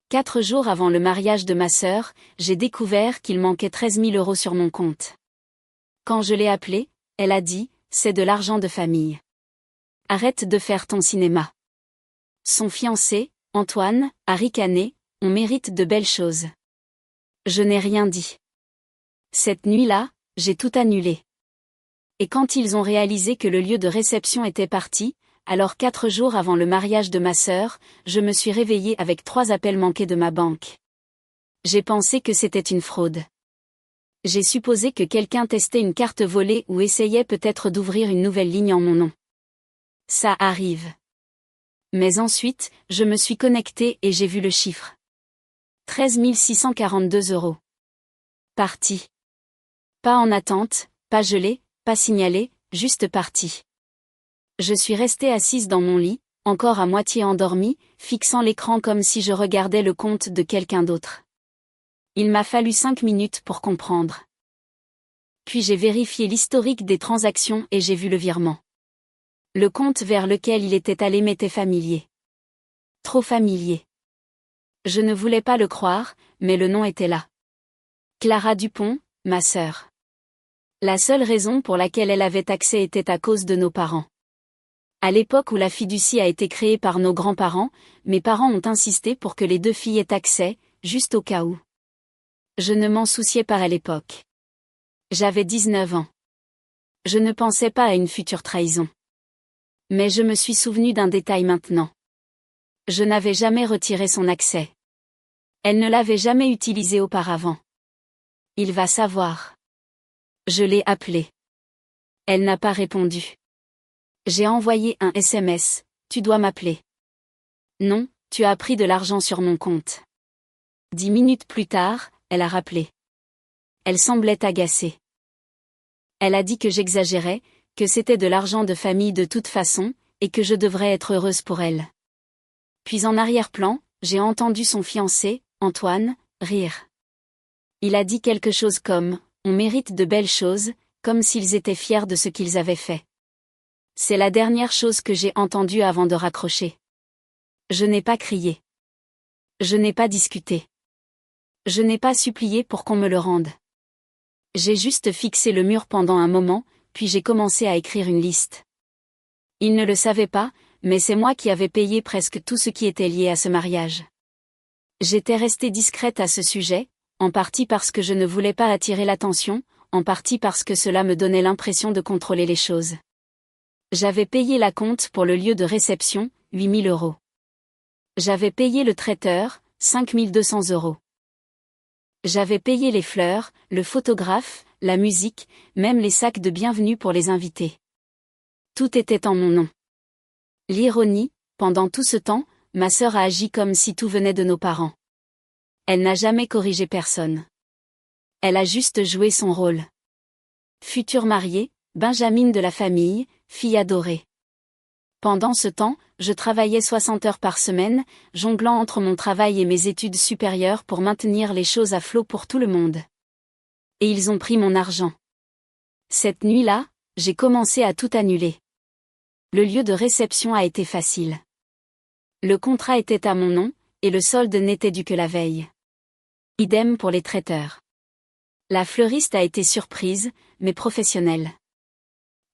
4 jours avant le mariage de ma sœur, j'ai découvert qu'il manquait 13 000 € sur mon compte. Quand je l'ai appelée, elle a dit « C'est de l'argent de famille. Arrête de faire ton cinéma. » Son fiancé, Antoine, a ricané « On mérite de belles choses. » Je n'ai rien dit. Cette nuit-là, j'ai tout annulé. Et quand ils ont réalisé que le lieu de réception était parti, alors 4 jours avant le mariage de ma sœur, je me suis réveillée avec 3 appels manqués de ma banque. J'ai pensé que c'était une fraude. J'ai supposé que quelqu'un testait une carte volée ou essayait peut-être d'ouvrir une nouvelle ligne en mon nom. Ça arrive. Mais ensuite, je me suis connectée et j'ai vu le chiffre. 13 642 €. Parti. Pas en attente, pas gelé, pas signalé, juste parti. Je suis restée assise dans mon lit, encore à moitié endormie, fixant l'écran comme si je regardais le compte de quelqu'un d'autre. Il m'a fallu 5 minutes pour comprendre. Puis j'ai vérifié l'historique des transactions et j'ai vu le virement. Le compte vers lequel il était allé m'était familier. Trop familier. Je ne voulais pas le croire, mais le nom était là. Clara Dupont, ma sœur. La seule raison pour laquelle elle avait accès était à cause de nos parents. À l'époque où la fiducie a été créée par nos grands-parents, mes parents ont insisté pour que les 2 filles aient accès, juste au cas où. Je ne m'en souciais pas à l'époque. J'avais 19 ans. Je ne pensais pas à une future trahison. Mais je me suis souvenu d'un détail maintenant. Je n'avais jamais retiré son accès. Elle ne l'avait jamais utilisé auparavant. Il va savoir. Je l'ai appelée. Elle n'a pas répondu. J'ai envoyé un SMS, « Tu dois m'appeler. » Non, tu as pris de l'argent sur mon compte. 10 minutes plus tard, elle a rappelé. Elle semblait agacée. Elle a dit que j'exagérais, que c'était de l'argent de famille de toute façon, et que je devrais être heureuse pour elle. Puis en arrière-plan, j'ai entendu son fiancé, Antoine, rire. Il a dit quelque chose comme « On mérite de belles choses », comme s'ils étaient fiers de ce qu'ils avaient fait. C'est la dernière chose que j'ai entendue avant de raccrocher. Je n'ai pas crié. Je n'ai pas discuté. Je n'ai pas supplié pour qu'on me le rende. J'ai juste fixé le mur pendant un moment, puis j'ai commencé à écrire une liste. Il ne le savait pas, mais c'est moi qui avais payé presque tout ce qui était lié à ce mariage. J'étais restée discrète à ce sujet, en partie parce que je ne voulais pas attirer l'attention, en partie parce que cela me donnait l'impression de contrôler les choses. J'avais payé la compte pour le lieu de réception, 8 000 €. J'avais payé le traiteur, 5 200 €. J'avais payé les fleurs, le photographe, la musique, même les sacs de bienvenue pour les invités. Tout était en mon nom. L'ironie, pendant tout ce temps, ma sœur a agi comme si tout venait de nos parents. Elle n'a jamais corrigé personne. Elle a juste joué son rôle. Future mariée, Benjamine de la famille, fille adorée. Pendant ce temps, je travaillais 60 heures par semaine, jonglant entre mon travail et mes études supérieures pour maintenir les choses à flot pour tout le monde. Et ils ont pris mon argent. Cette nuit-là, j'ai commencé à tout annuler. Le lieu de réception a été facile. Le contrat était à mon nom, et le solde n'était dû que la veille. Idem pour les traiteurs. La fleuriste a été surprise, mais professionnelle.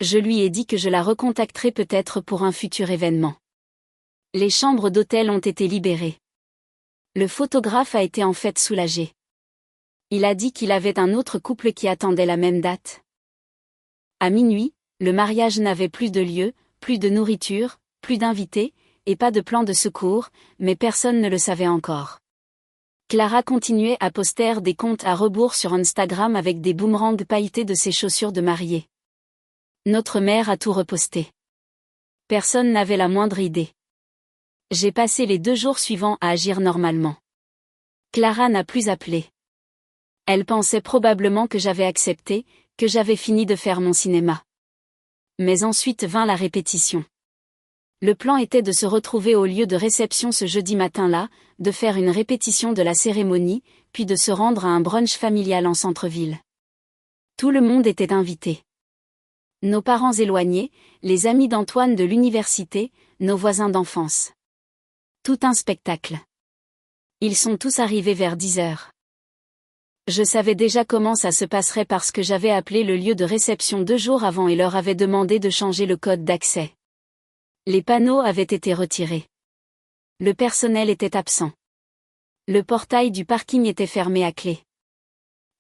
Je lui ai dit que je la recontacterais peut-être pour un futur événement. Les chambres d'hôtel ont été libérées. Le photographe a été en fait soulagé. Il a dit qu'il avait un autre couple qui attendait la même date. À minuit, le mariage n'avait plus de lieu, plus de nourriture, plus d'invités, et pas de plan de secours, mais personne ne le savait encore. Clara continuait à poster des comptes à rebours sur Instagram avec des boomerangs pailletés de ses chaussures de mariée. Notre mère a tout reposté. Personne n'avait la moindre idée. J'ai passé les 2 jours suivants à agir normalement. Clara n'a plus appelé. Elle pensait probablement que j'avais accepté, que j'avais fini de faire mon cinéma. Mais ensuite vint la répétition. Le plan était de se retrouver au lieu de réception ce jeudi matin-là, de faire une répétition de la cérémonie, puis de se rendre à un brunch familial en centre-ville. Tout le monde était invité. Nos parents éloignés, les amis d'Antoine de l'université, nos voisins d'enfance. Tout un spectacle. Ils sont tous arrivés vers 10 heures. Je savais déjà comment ça se passerait parce que j'avais appelé le lieu de réception 2 jours avant et leur avais demandé de changer le code d'accès. Les panneaux avaient été retirés. Le personnel était absent. Le portail du parking était fermé à clé.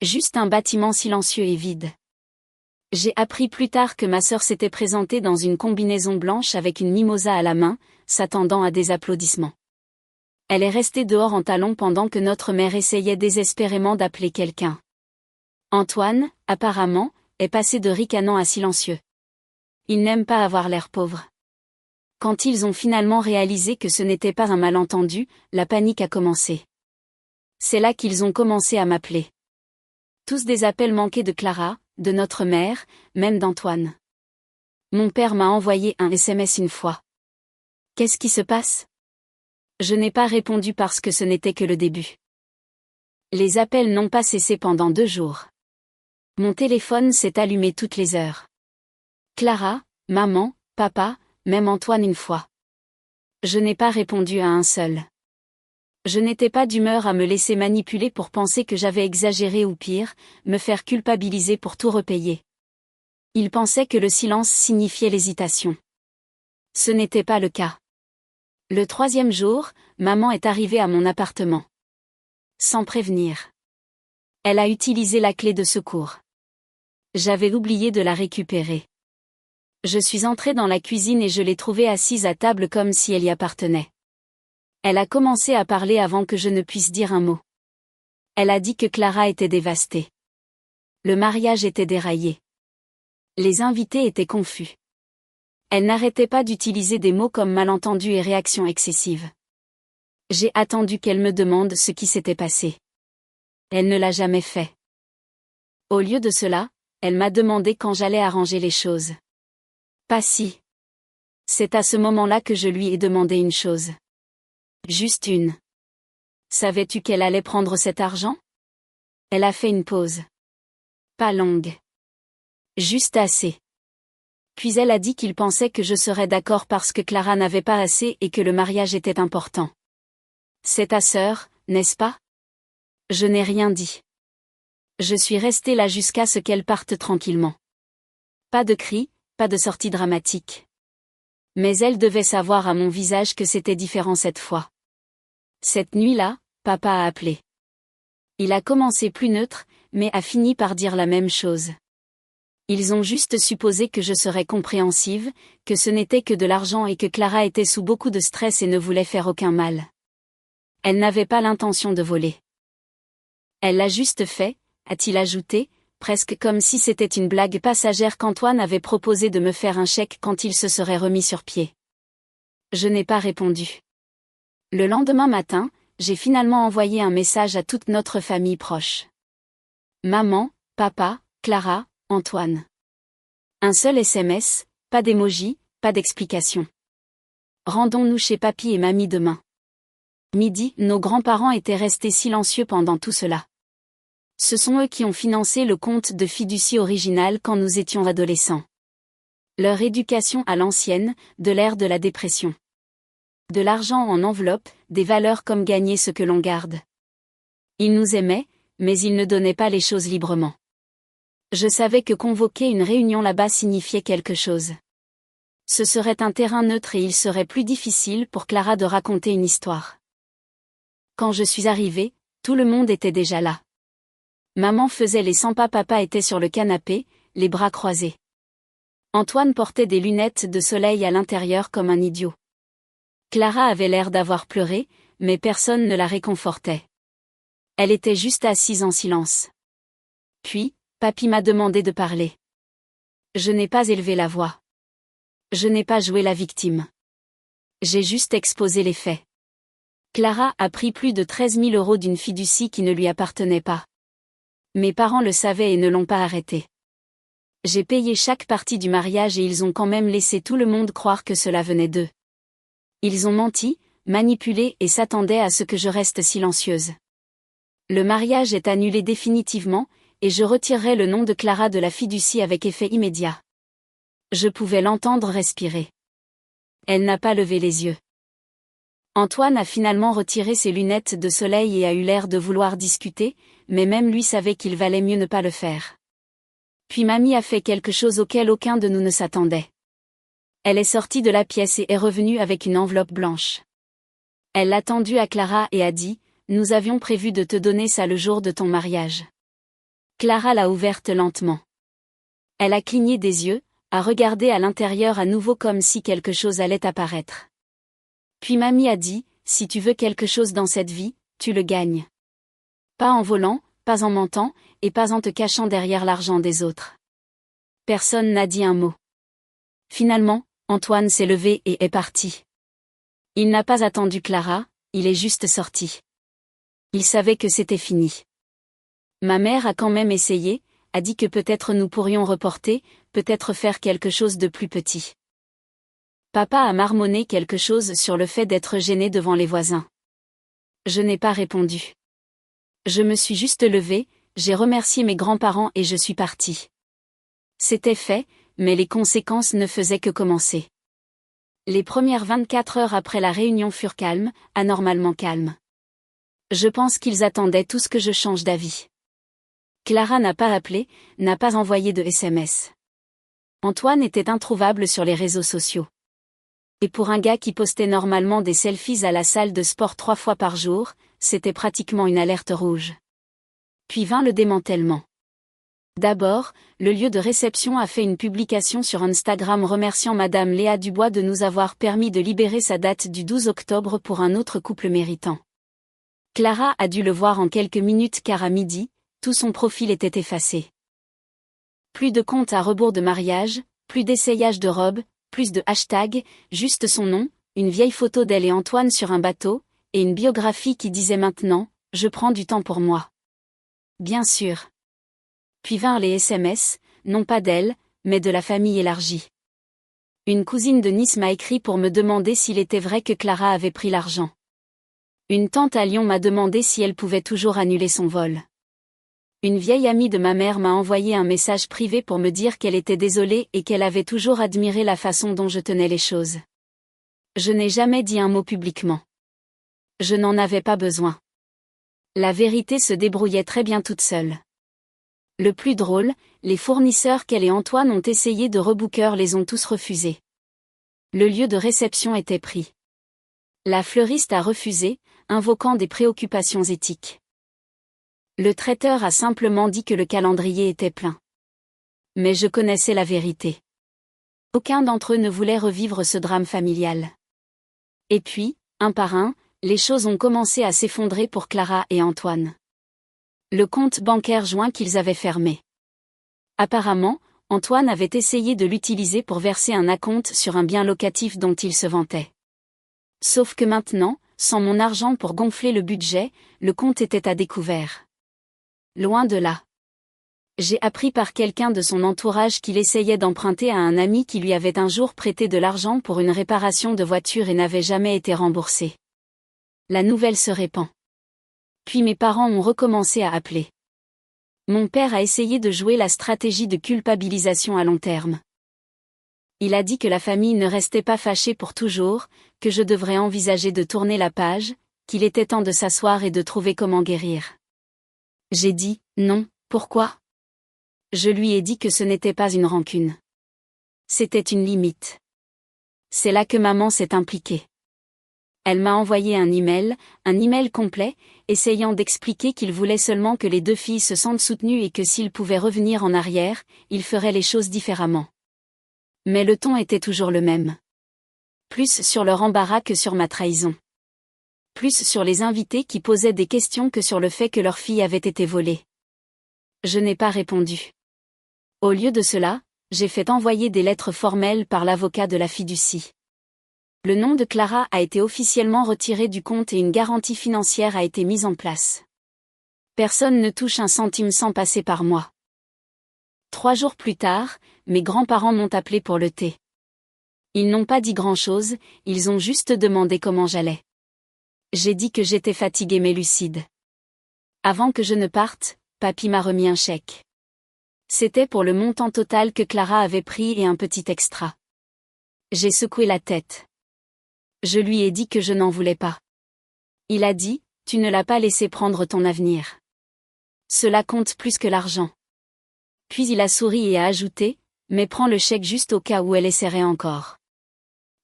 Juste un bâtiment silencieux et vide. J'ai appris plus tard que ma sœur s'était présentée dans une combinaison blanche avec une mimosa à la main, s'attendant à des applaudissements. Elle est restée dehors en talons pendant que notre mère essayait désespérément d'appeler quelqu'un. Antoine, apparemment, est passé de ricanant à silencieux. Il n'aime pas avoir l'air pauvre. Quand ils ont finalement réalisé que ce n'était pas un malentendu, la panique a commencé. C'est là qu'ils ont commencé à m'appeler. Tous des appels manqués de Clara, de notre mère, même d'Antoine. Mon père m'a envoyé un SMS une fois. Qu'est-ce qui se passe ? Je n'ai pas répondu parce que ce n'était que le début. Les appels n'ont pas cessé pendant 2 jours. Mon téléphone s'est allumé toutes les heures. Clara, maman, papa, même Antoine une fois. Je n'ai pas répondu à un seul. Je n'étais pas d'humeur à me laisser manipuler pour penser que j'avais exagéré ou pire, me faire culpabiliser pour tout repayer. Ils pensaient que le silence signifiait l'hésitation. Ce n'était pas le cas. Le 3e jour, maman est arrivée à mon appartement. Sans prévenir. Elle a utilisé la clé de secours. J'avais oublié de la récupérer. Je suis entrée dans la cuisine et je l'ai trouvée assise à table comme si elle y appartenait. Elle a commencé à parler avant que je ne puisse dire un mot. Elle a dit que Clara était dévastée. Le mariage était déraillé. Les invités étaient confus. Elle n'arrêtait pas d'utiliser des mots comme malentendu et réaction excessive. J'ai attendu qu'elle me demande ce qui s'était passé. Elle ne l'a jamais fait. Au lieu de cela, elle m'a demandé quand j'allais arranger les choses. Pas si. C'est à ce moment-là que je lui ai demandé une chose. Juste une. Savais-tu qu'elle allait prendre cet argent ? Elle a fait une pause. Pas longue. Juste assez. Puis elle a dit qu'il pensait que je serais d'accord parce que Clara n'avait pas assez et que le mariage était important. C'est ta sœur, n'est-ce pas ? Je n'ai rien dit. Je suis restée là jusqu'à ce qu'elle parte tranquillement. Pas de cris, pas de sortie dramatique. Mais elle devait savoir à mon visage que c'était différent cette fois. Cette nuit-là, papa a appelé. Il a commencé plus neutre, mais a fini par dire la même chose. Ils ont juste supposé que je serais compréhensive, que ce n'était que de l'argent et que Clara était sous beaucoup de stress et ne voulait faire aucun mal. Elle n'avait pas l'intention de voler. Elle l'a juste fait, a-t-il ajouté, presque comme si c'était une blague passagère qu'Antoine avait proposé de me faire un chèque quand il se serait remis sur pied. Je n'ai pas répondu. Le lendemain matin, j'ai finalement envoyé un message à toute notre famille proche. Maman, papa, Clara, Antoine. Un seul SMS, pas d'émoji, pas d'explication. Rendons-nous chez papy et mamie demain. Midi, nos grands-parents étaient restés silencieux pendant tout cela. Ce sont eux qui ont financé le compte de fiducie original quand nous étions adolescents. Leur éducation à l'ancienne, de l'ère de la dépression. De l'argent en enveloppe, des valeurs comme gagner ce que l'on garde. Ils nous aimaient, mais ils ne donnaient pas les choses librement. Je savais que convoquer une réunion là-bas signifiait quelque chose. Ce serait un terrain neutre et il serait plus difficile pour Clara de raconter une histoire. Quand je suis arrivée, tout le monde était déjà là. Maman faisait les 100 pas, papa était sur le canapé, les bras croisés. Antoine portait des lunettes de soleil à l'intérieur comme un idiot. Clara avait l'air d'avoir pleuré, mais personne ne la réconfortait. Elle était juste assise en silence. Puis, papy m'a demandé de parler. Je n'ai pas élevé la voix. Je n'ai pas joué la victime. J'ai juste exposé les faits. Clara a pris plus de 13 000 € d'une fiducie qui ne lui appartenait pas. Mes parents le savaient et ne l'ont pas arrêté. J'ai payé chaque partie du mariage et ils ont quand même laissé tout le monde croire que cela venait d'eux. Ils ont menti, manipulé et s'attendaient à ce que je reste silencieuse. Le mariage est annulé définitivement, et je retirerai le nom de Clara de la fiducie avec effet immédiat. Je pouvais l'entendre respirer. Elle n'a pas levé les yeux. Antoine a finalement retiré ses lunettes de soleil et a eu l'air de vouloir discuter, mais même lui savait qu'il valait mieux ne pas le faire. Puis mamie a fait quelque chose auquel aucun de nous ne s'attendait. Elle est sortie de la pièce et est revenue avec une enveloppe blanche. Elle l'a tendue à Clara et a dit « Nous avions prévu de te donner ça le jour de ton mariage. » Clara l'a ouverte lentement. Elle a cligné des yeux, a regardé à l'intérieur à nouveau comme si quelque chose allait apparaître. Puis mamie a dit « Si tu veux quelque chose dans cette vie, tu le gagnes. Pas en volant, pas en mentant, et pas en te cachant derrière l'argent des autres. » Personne n'a dit un mot. Finalement, Antoine s'est levé et est parti. Il n'a pas attendu Clara, il est juste sorti. Il savait que c'était fini. Ma mère a quand même essayé, a dit que peut-être nous pourrions reporter, peut-être faire quelque chose de plus petit. Papa a marmonné quelque chose sur le fait d'être gêné devant les voisins. Je n'ai pas répondu. Je me suis juste levée, j'ai remercié mes grands-parents et je suis partie. C'était fait, mais les conséquences ne faisaient que commencer. Les premières 24 heures après la réunion furent calmes, anormalement calmes. Je pense qu'ils attendaient tous que je change d'avis. Clara n'a pas appelé, n'a pas envoyé de SMS. Antoine était introuvable sur les réseaux sociaux. Et pour un gars qui postait normalement des selfies à la salle de sport 3 fois par jour, c'était pratiquement une alerte rouge. Puis vint le démantèlement. D'abord, le lieu de réception a fait une publication sur Instagram remerciant Madame Léa Dubois de nous avoir permis de libérer sa date du 12 octobre pour un autre couple méritant. Clara a dû le voir en quelques minutes car à midi, tout son profil était effacé. Plus de compte à rebours de mariage, plus d'essayage de robe, plus de hashtags, juste son nom, une vieille photo d'elle et Antoine sur un bateau, et une biographie qui disait maintenant « Je prends du temps pour moi ». Bien sûr. Puis vinrent les SMS, non pas d'elle, mais de la famille élargie. Une cousine de Nice m'a écrit pour me demander s'il était vrai que Clara avait pris l'argent. Une tante à Lyon m'a demandé si elle pouvait toujours annuler son vol. Une vieille amie de ma mère m'a envoyé un message privé pour me dire qu'elle était désolée et qu'elle avait toujours admiré la façon dont je tenais les choses. Je n'ai jamais dit un mot publiquement. Je n'en avais pas besoin. La vérité se débrouillait très bien toute seule. Le plus drôle, les fournisseurs qu'elle et Antoine ont essayé de rebooker les ont tous refusés. Le lieu de réception était pris. La fleuriste a refusé, invoquant des préoccupations éthiques. Le traiteur a simplement dit que le calendrier était plein. Mais je connaissais la vérité. Aucun d'entre eux ne voulait revivre ce drame familial. Et puis, un par un, les choses ont commencé à s'effondrer pour Clara et Antoine. Le compte bancaire joint qu'ils avaient fermé. Apparemment, Antoine avait essayé de l'utiliser pour verser un acompte sur un bien locatif dont il se vantait. Sauf que maintenant, sans mon argent pour gonfler le budget, le compte était à découvert. Loin de là. J'ai appris par quelqu'un de son entourage qu'il essayait d'emprunter à un ami qui lui avait un jour prêté de l'argent pour une réparation de voiture et n'avait jamais été remboursé. La nouvelle se répand. Puis mes parents ont recommencé à appeler. Mon père a essayé de jouer la stratégie de culpabilisation à long terme. Il a dit que la famille ne restait pas fâchée pour toujours, que je devrais envisager de tourner la page, qu'il était temps de s'asseoir et de trouver comment guérir. J'ai dit, non, pourquoi ? Je lui ai dit que ce n'était pas une rancune. C'était une limite. C'est là que maman s'est impliquée. Elle m'a envoyé un email complet, essayant d'expliquer qu'il voulait seulement que les deux filles se sentent soutenues et que s'ils pouvaient revenir en arrière, ils feraient les choses différemment. Mais le ton était toujours le même. Plus sur leur embarras que sur ma trahison. Plus sur les invités qui posaient des questions que sur le fait que leur fille avait été volée. Je n'ai pas répondu. Au lieu de cela, j'ai fait envoyer des lettres formelles par l'avocat de la fiducie. Le nom de Clara a été officiellement retiré du compte et une garantie financière a été mise en place. Personne ne touche un centime sans passer par moi. 3 jours plus tard, mes grands-parents m'ont appelé pour le thé. Ils n'ont pas dit grand-chose, ils ont juste demandé comment j'allais. J'ai dit que j'étais fatiguée mais lucide. Avant que je ne parte, papy m'a remis un chèque. C'était pour le montant total que Clara avait pris et un petit extra. J'ai secoué la tête. Je lui ai dit que je n'en voulais pas. Il a dit, tu ne l'as pas laissé prendre ton avenir. Cela compte plus que l'argent. Puis il a souri et a ajouté, mais prends le chèque juste au cas où elle essaierait encore.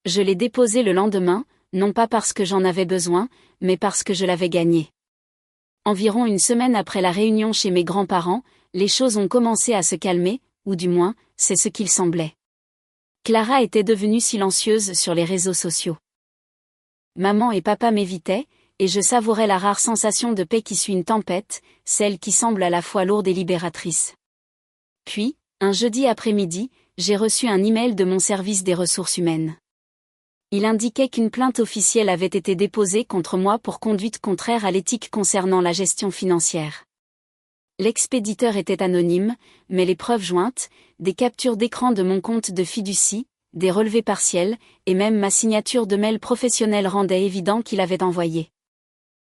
Je l'ai déposé le lendemain, non pas parce que j'en avais besoin, mais parce que je l'avais gagné. Environ une semaine après la réunion chez mes grands-parents, les choses ont commencé à se calmer, ou du moins, c'est ce qu'il semblait. Clara était devenue silencieuse sur les réseaux sociaux. Maman et papa m'évitaient, et je savourais la rare sensation de paix qui suit une tempête, celle qui semble à la fois lourde et libératrice. Puis, un jeudi après-midi, j'ai reçu un email de mon service des ressources humaines. Il indiquait qu'une plainte officielle avait été déposée contre moi pour conduite contraire à l'éthique concernant la gestion financière. L'expéditeur était anonyme, mais les preuves jointes, des captures d'écran de mon compte de fiducie, des relevés partiels, et même ma signature de mail professionnel rendaient évident qu'il avait envoyé.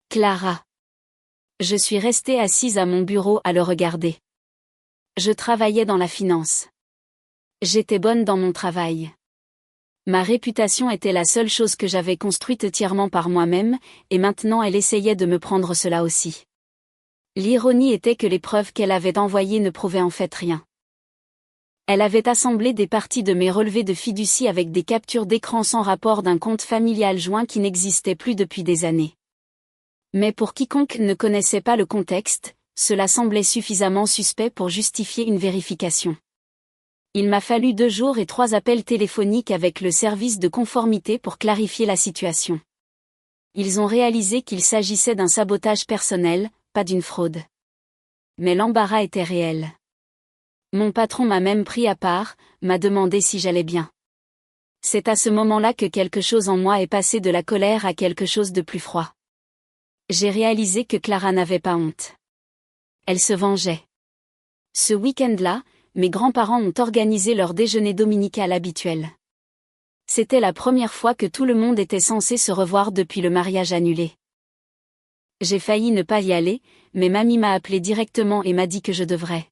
Clara. Je suis restée assise à mon bureau à le regarder. Je travaillais dans la finance. J'étais bonne dans mon travail. Ma réputation était la seule chose que j'avais construite entièrement par moi-même, et maintenant elle essayait de me prendre cela aussi. L'ironie était que les preuves qu'elle avait envoyées ne prouvaient en fait rien. Elle avait assemblé des parties de mes relevés de fiducie avec des captures d'écran sans rapport d'un compte familial joint qui n'existait plus depuis des années. Mais pour quiconque ne connaissait pas le contexte, cela semblait suffisamment suspect pour justifier une vérification. Il m'a fallu 2 jours et 3 appels téléphoniques avec le service de conformité pour clarifier la situation. Ils ont réalisé qu'il s'agissait d'un sabotage personnel, pas d'une fraude. Mais l'embarras était réel. Mon patron m'a même pris à part, m'a demandé si j'allais bien. C'est à ce moment-là que quelque chose en moi est passé de la colère à quelque chose de plus froid. J'ai réalisé que Clara n'avait pas honte. Elle se vengeait. Ce week-end-là, mes grands-parents ont organisé leur déjeuner dominical habituel. C'était la première fois que tout le monde était censé se revoir depuis le mariage annulé. J'ai failli ne pas y aller, mais mamie m'a appelé directement et m'a dit que je devrais.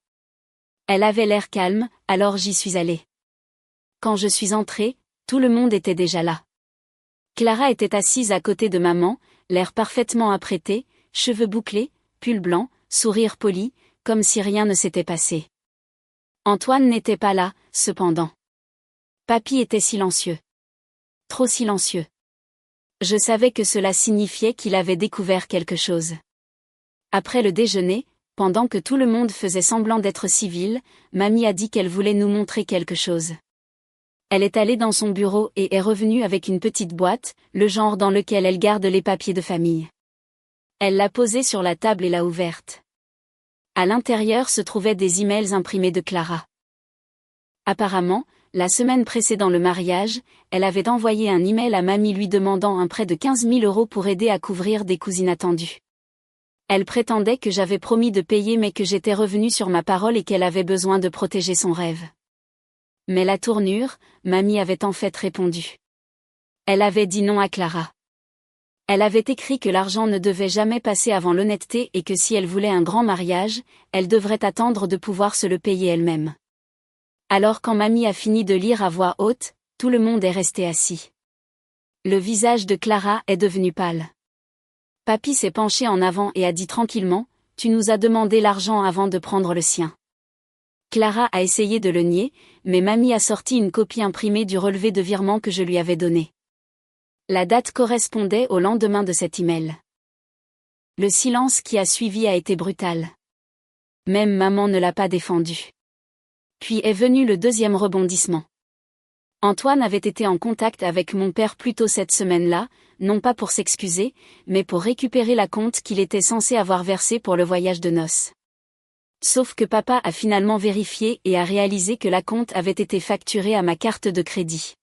Elle avait l'air calme, alors j'y suis allée. Quand je suis entrée, tout le monde était déjà là. Clara était assise à côté de maman, l'air parfaitement apprêté, cheveux bouclés, pull blanc, sourire poli, comme si rien ne s'était passé. Antoine n'était pas là, cependant. Papy était silencieux. Trop silencieux. Je savais que cela signifiait qu'il avait découvert quelque chose. Après le déjeuner, pendant que tout le monde faisait semblant d'être civil, mamie a dit qu'elle voulait nous montrer quelque chose. Elle est allée dans son bureau et est revenue avec une petite boîte, le genre dans lequel elle garde les papiers de famille. Elle l'a posée sur la table et l'a ouverte. À l'intérieur se trouvaient des emails imprimés de Clara. Apparemment, la semaine précédant le mariage, elle avait envoyé un email à mamie lui demandant un prêt de 15 000 € pour aider à couvrir des coûts inattendus. Elle prétendait que j'avais promis de payer mais que j'étais revenue sur ma parole et qu'elle avait besoin de protéger son rêve. Mais la tournure, mamie avait en fait répondu. Elle avait dit non à Clara. Elle avait écrit que l'argent ne devait jamais passer avant l'honnêteté et que si elle voulait un grand mariage, elle devrait attendre de pouvoir se le payer elle-même. Alors quand mamie a fini de lire à voix haute, tout le monde est resté assis. Le visage de Clara est devenu pâle. Papy s'est penché en avant et a dit tranquillement, « Tu nous as demandé l'argent avant de prendre le sien. » Clara a essayé de le nier, mais mamie a sorti une copie imprimée du relevé de virement que je lui avais donné. La date correspondait au lendemain de cet email. Le silence qui a suivi a été brutal. Même maman ne l'a pas défendu. Puis est venu le deuxième rebondissement. Antoine avait été en contact avec mon père plus tôt cette semaine-là, non pas pour s'excuser, mais pour récupérer la compte qu'il était censé avoir versée pour le voyage de noces. Sauf que papa a finalement vérifié et a réalisé que la compte avait été facturée à ma carte de crédit.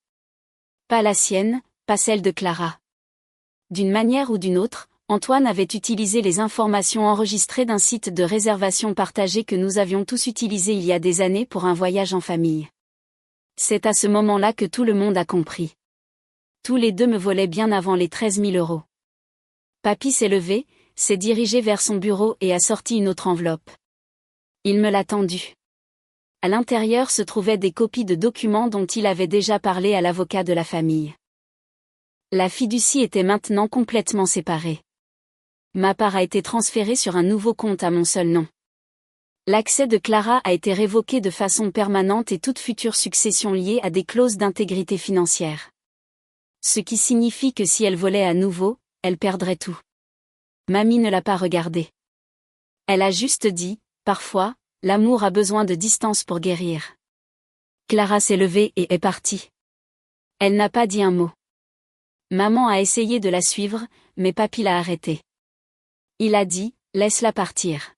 Pas la sienne, pas celle de Clara. D'une manière ou d'une autre, Antoine avait utilisé les informations enregistrées d'un site de réservation partagé que nous avions tous utilisé il y a des années pour un voyage en famille. C'est à ce moment-là que tout le monde a compris. Tous les deux me volaient bien avant les 13 000 €. Papy s'est levé, s'est dirigé vers son bureau et a sorti une autre enveloppe. Il me l'a tendue. À l'intérieur se trouvaient des copies de documents dont il avait déjà parlé à l'avocat de la famille. La fiducie était maintenant complètement séparée. Ma part a été transférée sur un nouveau compte à mon seul nom. L'accès de Clara a été révoqué de façon permanente et toute future succession liée à des clauses d'intégrité financière. Ce qui signifie que si elle volait à nouveau, elle perdrait tout. Mamie ne l'a pas regardé. Elle a juste dit, parfois, l'amour a besoin de distance pour guérir. Clara s'est levée et est partie. Elle n'a pas dit un mot. Maman a essayé de la suivre, mais papy l'a arrêtée. Il a dit, laisse-la partir.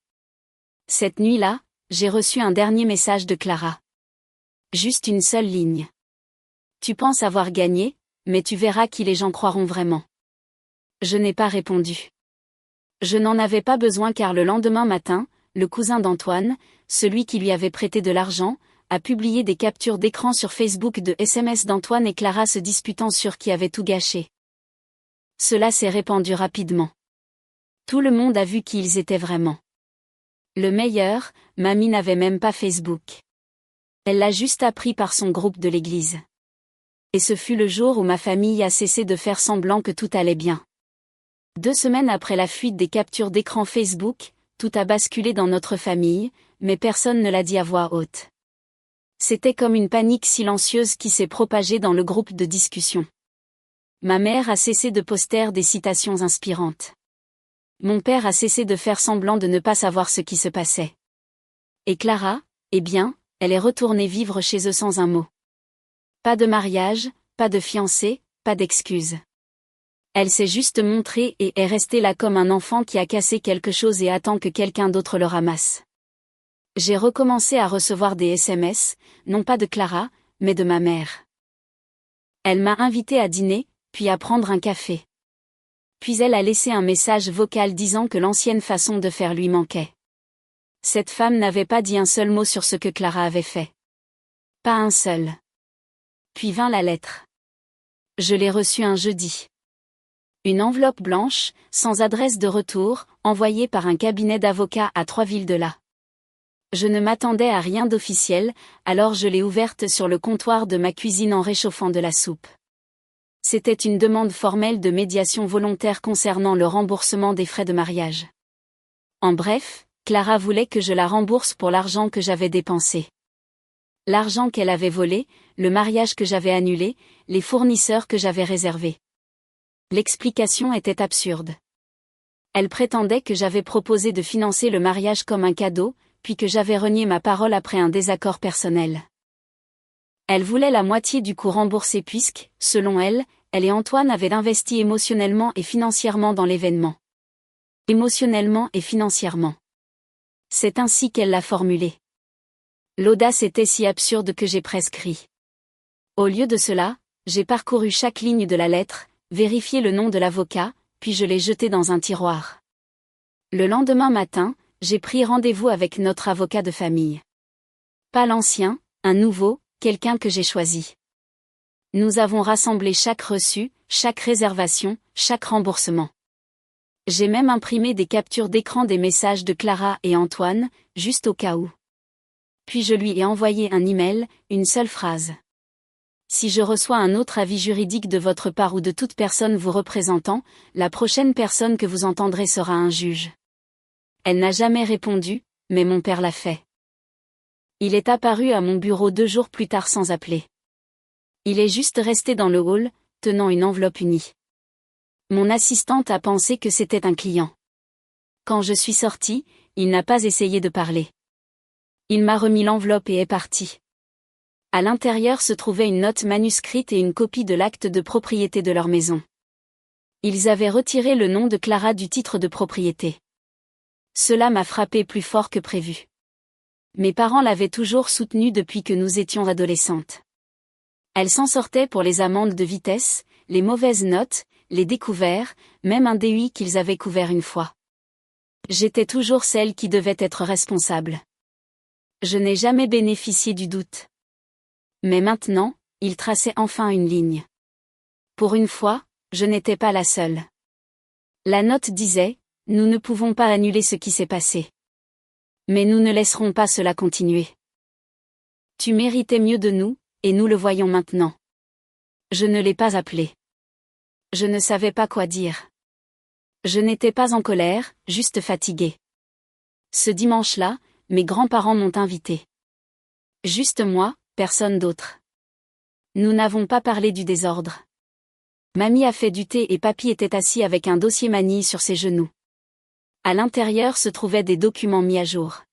Cette nuit-là, j'ai reçu un dernier message de Clara. Juste une seule ligne. Tu penses avoir gagné, mais tu verras qui les gens croiront vraiment. Je n'ai pas répondu. Je n'en avais pas besoin car le lendemain matin, le cousin d'Antoine, celui qui lui avait prêté de l'argent, a publié des captures d'écran sur Facebook de SMS d'Antoine et Clara se disputant sur qui avait tout gâché. Cela s'est répandu rapidement. Tout le monde a vu qui ils étaient vraiment. Le meilleur, mamie n'avait même pas Facebook. Elle l'a juste appris par son groupe de l'église. Et ce fut le jour où ma famille a cessé de faire semblant que tout allait bien. 2 semaines après la fuite des captures d'écran Facebook, tout a basculé dans notre famille, mais personne ne l'a dit à voix haute. C'était comme une panique silencieuse qui s'est propagée dans le groupe de discussion. Ma mère a cessé de poster des citations inspirantes. Mon père a cessé de faire semblant de ne pas savoir ce qui se passait. Et Clara, eh bien, elle est retournée vivre chez eux sans un mot. Pas de mariage, pas de fiancé, pas d'excuses. Elle s'est juste montrée et est restée là comme un enfant qui a cassé quelque chose et attend que quelqu'un d'autre le ramasse. J'ai recommencé à recevoir des SMS, non pas de Clara, mais de ma mère. Elle m'a invitée à dîner, puis à prendre un café. Puis elle a laissé un message vocal disant que l'ancienne façon de faire lui manquait. Cette femme n'avait pas dit un seul mot sur ce que Clara avait fait. Pas un seul. Puis vint la lettre. Je l'ai reçue un jeudi. Une enveloppe blanche, sans adresse de retour, envoyée par un cabinet d'avocats à 3 villes de là. Je ne m'attendais à rien d'officiel, alors je l'ai ouverte sur le comptoir de ma cuisine en réchauffant de la soupe. C'était une demande formelle de médiation volontaire concernant le remboursement des frais de mariage. En bref, Clara voulait que je la rembourse pour l'argent que j'avais dépensé. L'argent qu'elle avait volé, le mariage que j'avais annulé, les fournisseurs que j'avais réservés. L'explication était absurde. Elle prétendait que j'avais proposé de financer le mariage comme un cadeau, puis que j'avais renié ma parole après un désaccord personnel. Elle voulait la moitié du coût remboursé puisque, selon elle, elle et Antoine avaient investi émotionnellement et financièrement dans l'événement. Émotionnellement et financièrement. C'est ainsi qu'elle l'a formulé. L'audace était si absurde que j'ai presque ri. Au lieu de cela, j'ai parcouru chaque ligne de la lettre, vérifié le nom de l'avocat, puis je l'ai jeté dans un tiroir. Le lendemain matin, j'ai pris rendez-vous avec notre avocat de famille. Pas l'ancien, un nouveau, quelqu'un que j'ai choisi. Nous avons rassemblé chaque reçu, chaque réservation, chaque remboursement. J'ai même imprimé des captures d'écran des messages de Clara et Antoine, juste au cas où. Puis je lui ai envoyé un email, une seule phrase. Si je reçois un autre avis juridique de votre part ou de toute personne vous représentant, la prochaine personne que vous entendrez sera un juge. Elle n'a jamais répondu, mais mon père l'a fait. Il est apparu à mon bureau 2 jours plus tard sans appeler. Il est juste resté dans le hall, tenant une enveloppe unie. Mon assistante a pensé que c'était un client. Quand je suis sortie, il n'a pas essayé de parler. Il m'a remis l'enveloppe et est parti. À l'intérieur se trouvait une note manuscrite et une copie de l'acte de propriété de leur maison. Ils avaient retiré le nom de Clara du titre de propriété. Cela m'a frappé plus fort que prévu. Mes parents l'avaient toujours soutenue depuis que nous étions adolescentes. Elle s'en sortait pour les amendes de vitesse, les mauvaises notes, les découverts, même un DUI qu'ils avaient couvert une fois. J'étais toujours celle qui devait être responsable. Je n'ai jamais bénéficié du doute. Mais maintenant, il traçait enfin une ligne. Pour une fois, je n'étais pas la seule. La note disait, « Nous ne pouvons pas annuler ce qui s'est passé. Mais nous ne laisserons pas cela continuer. Tu méritais mieux de nous, et nous le voyons maintenant. » Je ne l'ai pas appelé. Je ne savais pas quoi dire. Je n'étais pas en colère, juste fatiguée. Ce dimanche-là, mes grands-parents m'ont invitée. Juste moi, personne d'autre. Nous n'avons pas parlé du désordre. Mamie a fait du thé et papy était assis avec un dossier manille sur ses genoux. À l'intérieur se trouvaient des documents mis à jour.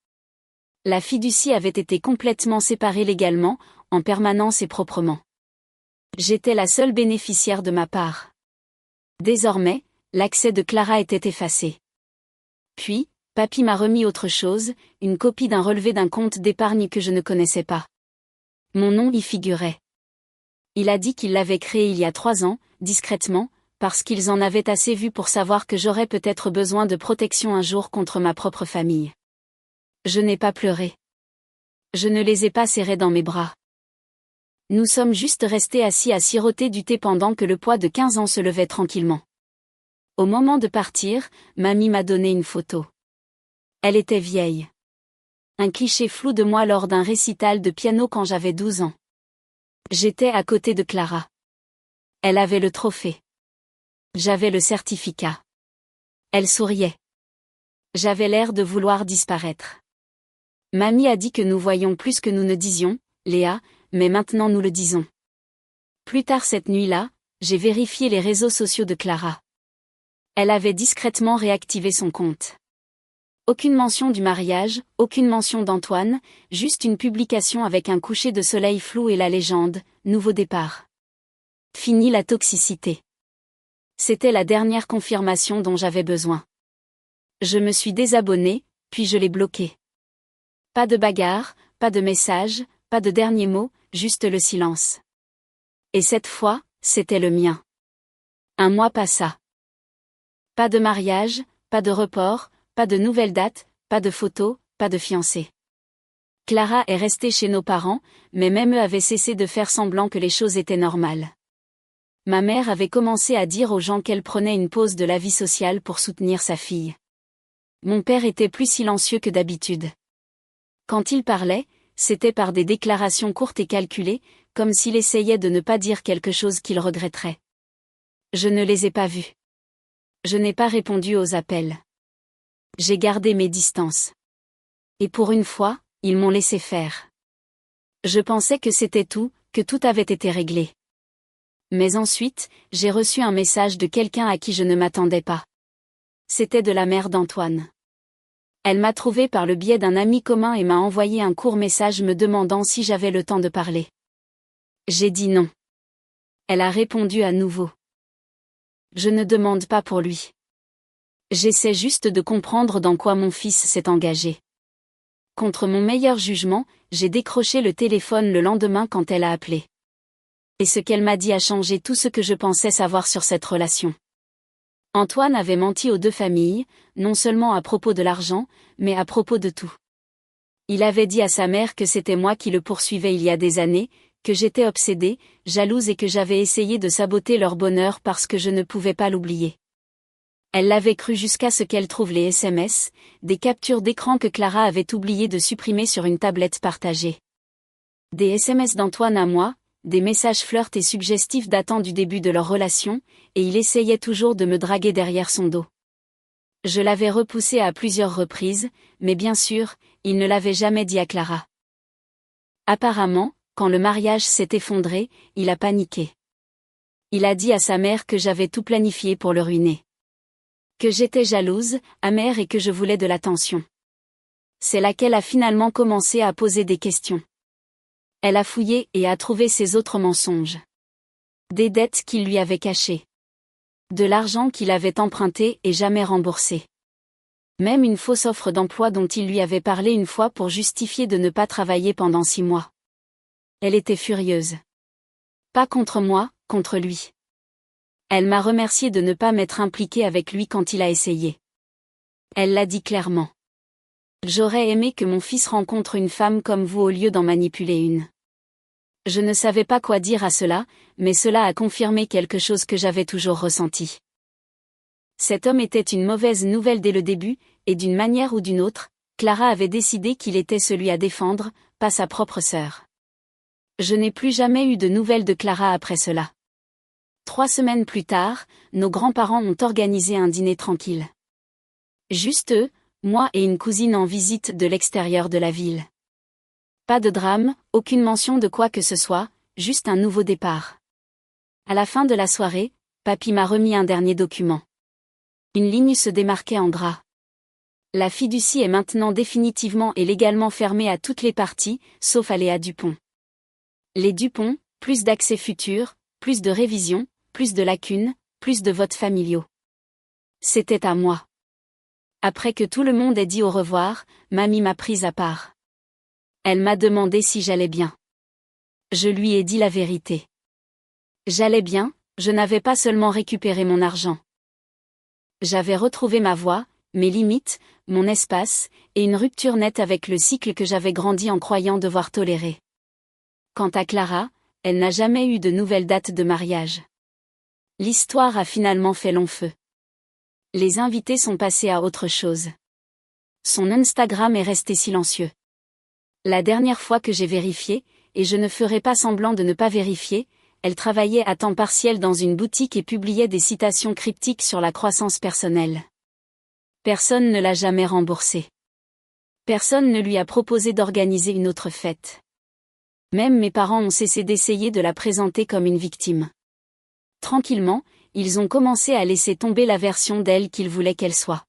La fiducie avait été complètement séparée légalement, en permanence et proprement. J'étais la seule bénéficiaire de ma part. Désormais, l'accès de Clara était effacé. Puis, papy m'a remis autre chose, une copie d'un relevé d'un compte d'épargne que je ne connaissais pas. Mon nom y figurait. Il a dit qu'il l'avait créé il y a 3 ans, discrètement, parce qu'ils en avaient assez vu pour savoir que j'aurais peut-être besoin de protection un jour contre ma propre famille. Je n'ai pas pleuré. Je ne les ai pas serrés dans mes bras. Nous sommes juste restés assis à siroter du thé pendant que le poids de 15 ans se levait tranquillement. Au moment de partir, mamie m'a donné une photo. Elle était vieille. Un cliché flou de moi lors d'un récital de piano quand j'avais 12 ans. J'étais à côté de Clara. Elle avait le trophée. J'avais le certificat. Elle souriait. J'avais l'air de vouloir disparaître. Mamie a dit que nous voyions plus que nous ne disions, Léa, mais maintenant nous le disons. Plus tard cette nuit-là, j'ai vérifié les réseaux sociaux de Clara. Elle avait discrètement réactivé son compte. Aucune mention du mariage, aucune mention d'Antoine, juste une publication avec un coucher de soleil flou et la légende, nouveau départ. Fini la toxicité. C'était la dernière confirmation dont j'avais besoin. Je me suis désabonnée, puis je l'ai bloqué. Pas de bagarre, pas de message, pas de dernier mot, juste le silence. Et cette fois, c'était le mien. Un mois passa. Pas de mariage, pas de report, pas de nouvelle date, pas de photos, pas de fiancée. Clara est restée chez nos parents, mais même eux avaient cessé de faire semblant que les choses étaient normales. Ma mère avait commencé à dire aux gens qu'elle prenait une pause de la vie sociale pour soutenir sa fille. Mon père était plus silencieux que d'habitude. Quand il parlait, c'était par des déclarations courtes et calculées, comme s'il essayait de ne pas dire quelque chose qu'il regretterait. Je ne les ai pas vus. Je n'ai pas répondu aux appels. J'ai gardé mes distances. Et pour une fois, ils m'ont laissé faire. Je pensais que c'était tout, que tout avait été réglé. Mais ensuite, j'ai reçu un message de quelqu'un à qui je ne m'attendais pas. C'était de la mère d'Antoine. Elle m'a trouvé par le biais d'un ami commun et m'a envoyé un court message me demandant si j'avais le temps de parler. J'ai dit non. Elle a répondu à nouveau. Je ne demande pas pour lui. J'essaie juste de comprendre dans quoi mon fils s'est engagé. Contre mon meilleur jugement, j'ai décroché le téléphone le lendemain quand elle a appelé. Et ce qu'elle m'a dit a changé tout ce que je pensais savoir sur cette relation. Antoine avait menti aux 2 familles, non seulement à propos de l'argent, mais à propos de tout. Il avait dit à sa mère que c'était moi qui le poursuivais il y a des années, que j'étais obsédée, jalouse et que j'avais essayé de saboter leur bonheur parce que je ne pouvais pas l'oublier. Elle l'avait cru jusqu'à ce qu'elle trouve les SMS, des captures d'écran que Clara avait oublié de supprimer sur une tablette partagée. Des SMS d'Antoine à moi, des messages flirts et suggestifs datant du début de leur relation, et il essayait toujours de me draguer derrière son dos. Je l'avais repoussé à plusieurs reprises, mais bien sûr, il ne l'avait jamais dit à Clara. Apparemment, quand le mariage s'est effondré, il a paniqué. Il a dit à sa mère que j'avais tout planifié pour le ruiner. Que j'étais jalouse, amère et que je voulais de l'attention. C'est là qu'elle a finalement commencé à poser des questions. Elle a fouillé et a trouvé ses autres mensonges. Des dettes qu'il lui avait cachées. De l'argent qu'il avait emprunté et jamais remboursé. Même une fausse offre d'emploi dont il lui avait parlé une fois pour justifier de ne pas travailler pendant 6 mois. Elle était furieuse. Pas contre moi, contre lui. Elle m'a remercié de ne pas m'être impliquée avec lui quand il a essayé. Elle l'a dit clairement. J'aurais aimé que mon fils rencontre une femme comme vous au lieu d'en manipuler une. Je ne savais pas quoi dire à cela, mais cela a confirmé quelque chose que j'avais toujours ressenti. Cet homme était une mauvaise nouvelle dès le début, et d'une manière ou d'une autre, Clara avait décidé qu'il était celui à défendre, pas sa propre sœur. Je n'ai plus jamais eu de nouvelles de Clara après cela. 3 semaines plus tard, nos grands-parents ont organisé un dîner tranquille. Juste eux, moi et une cousine en visite de l'extérieur de la ville. Pas de drame, aucune mention de quoi que ce soit, juste un nouveau départ. À la fin de la soirée, papy m'a remis un dernier document. Une ligne se démarquait en gras. La fiducie est maintenant définitivement et légalement fermée à toutes les parties, sauf à Léa Dupont. Les Dupont, plus d'accès futurs, plus de révisions, plus de lacunes, plus de votes familiaux. C'était à moi. Après que tout le monde ait dit au revoir, mamie m'a prise à part. Elle m'a demandé si j'allais bien. Je lui ai dit la vérité. J'allais bien, je n'avais pas seulement récupéré mon argent. J'avais retrouvé ma voie, mes limites, mon espace, et une rupture nette avec le cycle que j'avais grandi en croyant devoir tolérer. Quant à Clara, elle n'a jamais eu de nouvelle date de mariage. L'histoire a finalement fait long feu. Les invités sont passés à autre chose. Son Instagram est resté silencieux. La dernière fois que j'ai vérifié, et je ne ferai pas semblant de ne pas vérifier, elle travaillait à temps partiel dans une boutique et publiait des citations cryptiques sur la croissance personnelle. Personne ne l'a jamais remboursée. Personne ne lui a proposé d'organiser une autre fête. Même mes parents ont cessé d'essayer de la présenter comme une victime. Tranquillement, ils ont commencé à laisser tomber la version d'elle qu'ils voulaient qu'elle soit.